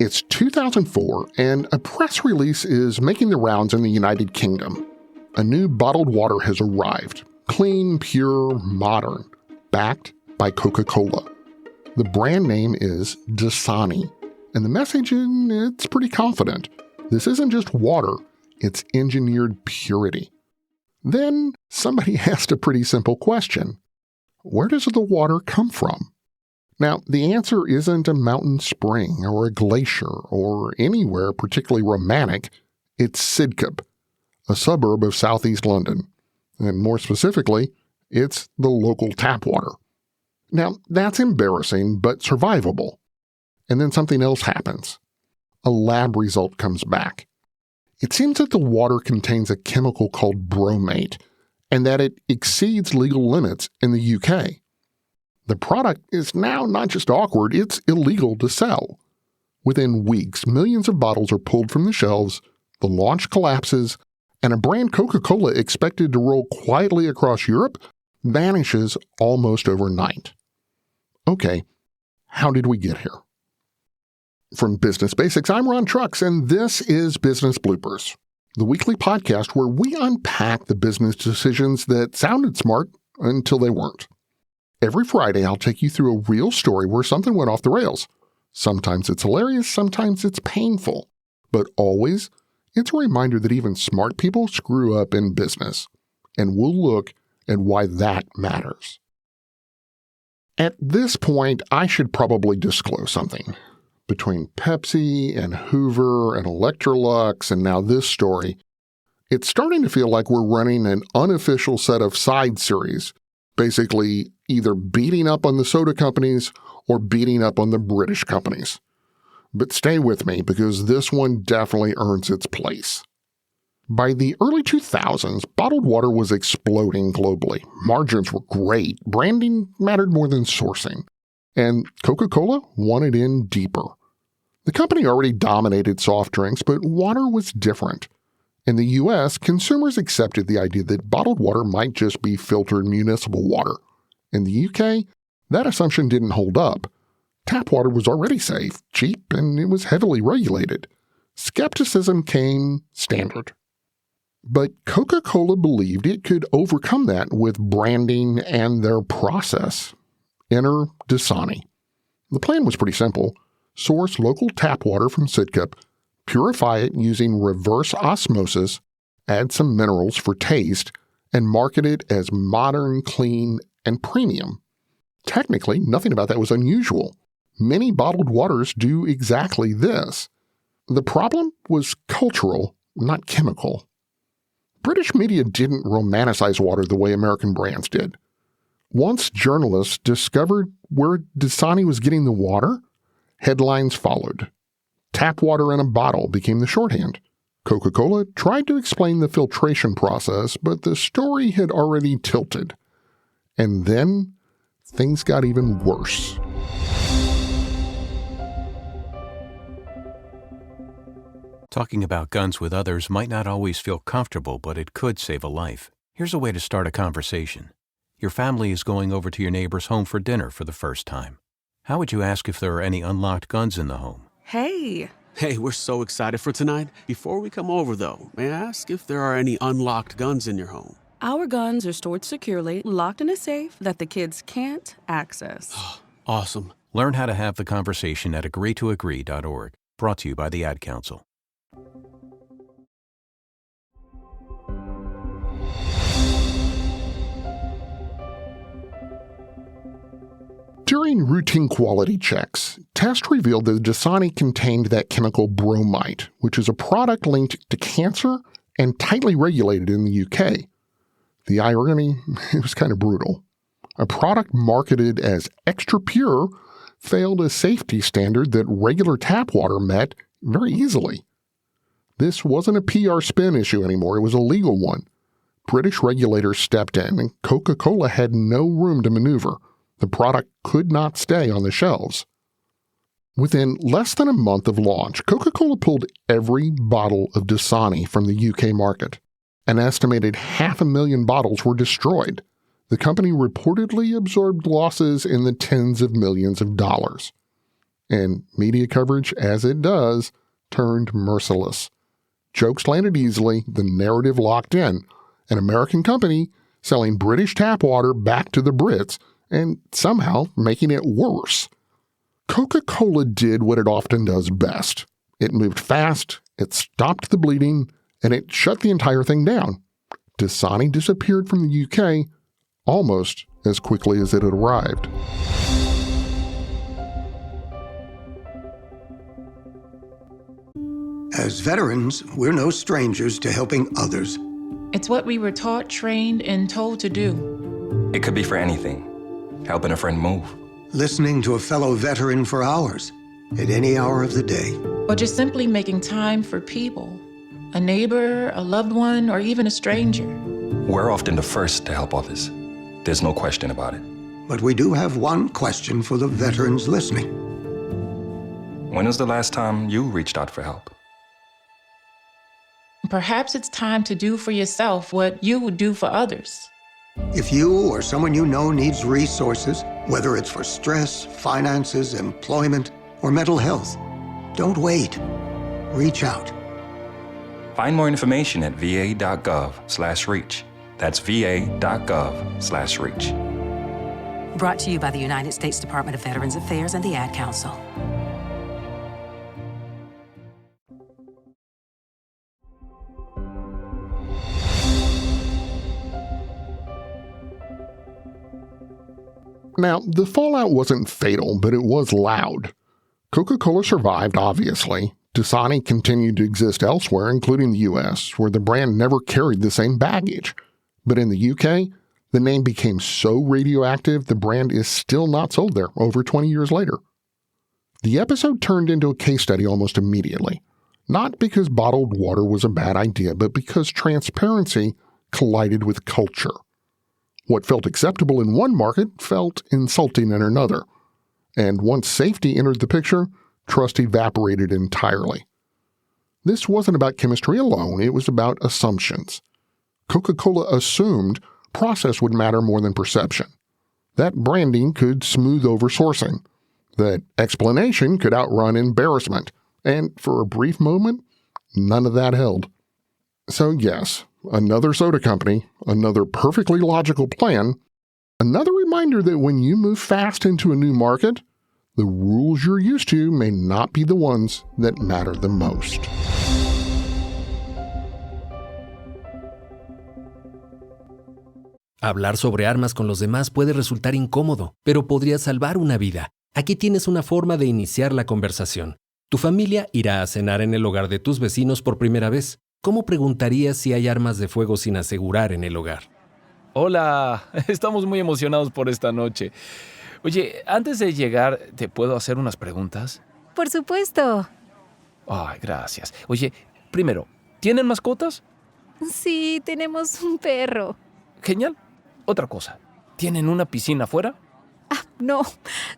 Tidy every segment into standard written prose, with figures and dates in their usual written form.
It's 2004, and a press release is making the rounds in the United Kingdom. A new bottled water has arrived. Clean, pure, modern. Backed by Coca-Cola. The brand name is Dasani, and the message it's pretty confident. This isn't just water, it's engineered purity. Then somebody asked a pretty simple question. Where does the water come from? Now, the answer isn't a mountain spring or a glacier or anywhere particularly romantic. It's Sidcup, a suburb of southeast London. And more specifically, it's the local tap water. Now, that's embarrassing, but survivable. And then something else happens. A lab result comes back. It seems that the water contains a chemical called bromate, and that it exceeds legal limits in the UK. The product is now not just awkward, it's illegal to sell. Within weeks, millions of bottles are pulled from the shelves, the launch collapses, and a brand Coca-Cola expected to roll quietly across Europe vanishes almost overnight. Okay, how did we get here? From Business Basics, I'm Ron Trucks, and this is Business Bloopers, the weekly podcast where we unpack the business decisions that sounded smart until they weren't. Every Friday, I'll take you through a real story where something went off the rails. Sometimes it's hilarious, sometimes it's painful. But always, it's a reminder that even smart people screw up in business. And we'll look at why that matters. At this point, I should probably disclose something. Between Pepsi and Hoover and Electrolux and now this story, it's starting to feel like we're running an unofficial set of side series, basically either beating up on the soda companies or beating up on the British companies. But stay with me because this one definitely earns its place. By the early 2000s, bottled water was exploding globally. Margins were great. Branding mattered more than sourcing. And Coca-Cola wanted in deeper. The company already dominated soft drinks, but water was different. In the U.S., consumers accepted the idea that bottled water might just be filtered municipal water. In the U.K., that assumption didn't hold up. Tap water was already safe, cheap, and it was heavily regulated. Skepticism came standard. But Coca-Cola believed it could overcome that with branding and their process. Enter Dasani. The plan was pretty simple. Source local tap water from Sidcup, purify it using reverse osmosis, add some minerals for taste, and market it as modern, clean, and premium. Technically, nothing about that was unusual. Many bottled waters do exactly this. The problem was cultural, not chemical. British media didn't romanticize water the way American brands did. Once journalists discovered where Dasani was getting the water, headlines followed. Tap water in a bottle became the shorthand. Coca-Cola tried to explain the filtration process, but the story had already tilted. And then things got even worse. Talking about guns with others might not always feel comfortable, but it could save a life. Here's a way to start a conversation. Your family is going over to your neighbor's home for dinner for the first time. How would you ask if there are any unlocked guns in the home? Hey, we're so excited for tonight. Before we come over, though, may I ask if there are any unlocked guns in your home? our guns are stored securely, locked in a safe that the kids can't access. Awesome. Learn how to have the conversation at agreetoagree.org. Brought to you by the Ad Council. During routine quality checks, tests revealed that the Dasani contained that chemical bromide, which is a product linked to cancer and tightly regulated in the UK. The irony, it was kind of brutal. A product marketed as extra pure failed a safety standard that regular tap water met very easily. This wasn't a PR spin issue anymore, it was a legal one. British regulators stepped in and Coca-Cola had no room to maneuver. The product could not stay on the shelves. Within less than a month of launch, Coca-Cola pulled every bottle of Dasani from the UK market. An estimated 500,000 bottles were destroyed. The company reportedly absorbed losses in the tens of millions of dollars. and media coverage, as it does, turned merciless. Jokes landed easily, the narrative locked in, an American company selling British tap water back to the Brits and somehow making it worse. Coca-Cola did what it often does best. It moved fast, it stopped the bleeding, and it shut the entire thing down. Dasani disappeared from the UK almost as quickly as it had arrived. As veterans, we're no strangers to helping others. It's what we were taught, trained, and told to do. It could be for anything. Helping a friend move. Listening to a fellow veteran for hours, at any hour of the day. Or just simply making time for people. A neighbor, a loved one, or even a stranger. We're often the first to help others. There's no question about it. But we do have one question for the veterans listening. When was the last time you reached out for help? Perhaps it's time to do for yourself what you would do for others. If you or someone you know needs resources, whether it's for stress, finances, employment, or mental health, don't wait. Reach out. Find more information at va.gov/reach. That's va.gov/reach. Brought to you by the United States Department of Veterans Affairs and the Ad Council. Now, the fallout wasn't fatal, but it was loud. Coca-Cola survived, obviously. Dasani continued to exist elsewhere, including the US, where the brand never carried the same baggage. But in the UK, the name became so radioactive the brand is still not sold there over 20 years later. The episode turned into a case study almost immediately. Not because bottled water was a bad idea, but because transparency collided with culture. What felt acceptable in one market felt insulting in another. And once safety entered the picture, trust evaporated entirely. This wasn't about chemistry alone, it was about assumptions. Coca-Cola assumed process would matter more than perception. That branding could smooth over sourcing. That explanation could outrun embarrassment. And for a brief moment, none of that held. So yes, another soda company, another perfectly logical plan, another reminder that when you move fast into a new market, the rules you're used to may not be the ones that matter the most. Hablar sobre armas con los demás puede resultar incómodo, pero podría salvar una vida. Aquí tienes una forma de iniciar la conversación. Tu familia irá a cenar en el hogar de tus vecinos por primera vez. ¿Cómo preguntarías si hay armas de fuego sin asegurar en el hogar? Hola, estamos muy emocionados por esta noche. Oye, antes de llegar, ¿te puedo hacer unas preguntas? Por supuesto. Ay, gracias. Oye, primero, ¿tienen mascotas? Sí, tenemos un perro. Genial. Otra cosa, ¿tienen una piscina afuera? No,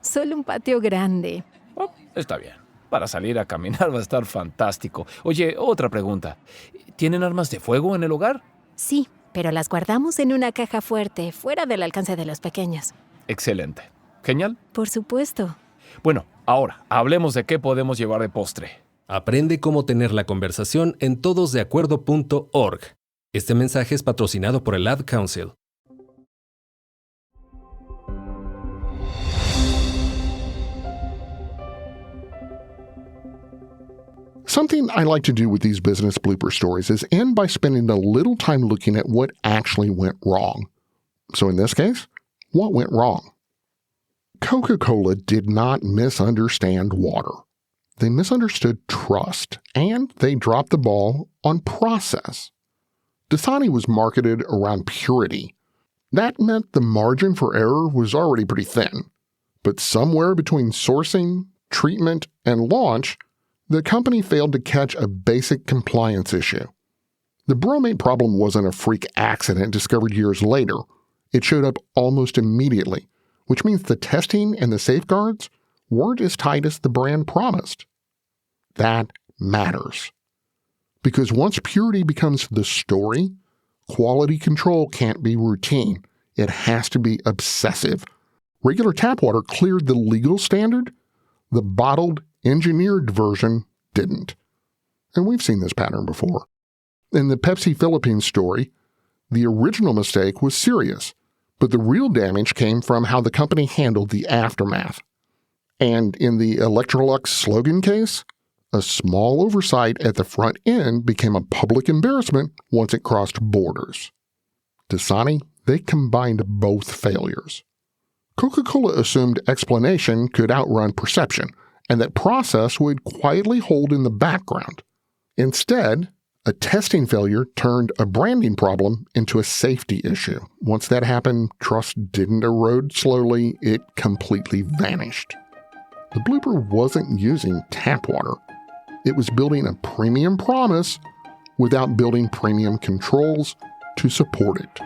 solo un patio grande. Oh, está bien. Para salir a caminar va a estar fantástico. Oye, otra pregunta. ¿Tienen armas de fuego en el hogar? Sí, pero las guardamos en una caja fuerte, fuera del alcance de los pequeños. Excelente. Genial. Por supuesto. Bueno, ahora, hablemos de qué podemos llevar de postre. Aprende cómo tener la conversación en todosdeacuerdo.org. Este mensaje es patrocinado por el Ad Council. Something I like to do with these business blooper stories is end by spending a little time looking at what actually went wrong. So in this case, what went wrong? Coca-Cola did not misunderstand water. They misunderstood trust, and they dropped the ball on process. Dasani was marketed around purity. That meant the margin for error was already pretty thin. But somewhere between sourcing, treatment, and launch, the company failed to catch a basic compliance issue. The bromate problem wasn't a freak accident discovered years later. It showed up almost immediately, which means the testing and the safeguards weren't as tight as the brand promised. That matters. Because once purity becomes the story, quality control can't be routine. It has to be obsessive. Regular tap water cleared the legal standard. The bottled, engineered version didn't. And we've seen this pattern before. In the Pepsi Philippines story, the original mistake was serious, but the real damage came from how the company handled the aftermath. And in the Electrolux slogan case, a small oversight at the front end became a public embarrassment once it crossed borders. Dasani, they combined both failures. Coca-Cola assumed explanation could outrun perception, and that process would quietly hold in the background. Instead, a testing failure turned a branding problem into a safety issue. Once that happened, trust didn't erode slowly, it completely vanished. The blooper wasn't using tap water. It was building a premium promise without building premium controls to support it.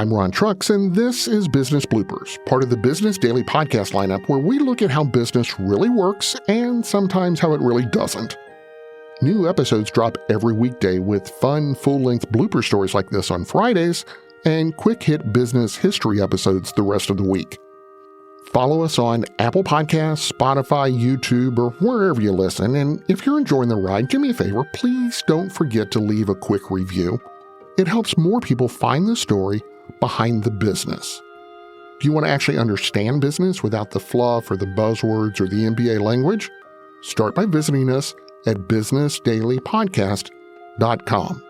I'm Ron Trucks, and this is Business Bloopers, part of the Business Daily podcast lineup where we look at how business really works and sometimes how it really doesn't. New episodes drop every weekday with fun, full-length blooper stories like this on Fridays and quick-hit business history episodes the rest of the week. Follow us on Apple Podcasts, Spotify, YouTube, or wherever you listen, and if you're enjoying the ride, do me a favor, please don't forget to leave a quick review. It helps more people find the story behind the business. Do you want to actually understand business without the fluff or the buzzwords or the MBA language? Start by visiting us at bsnsdailypodcast.com.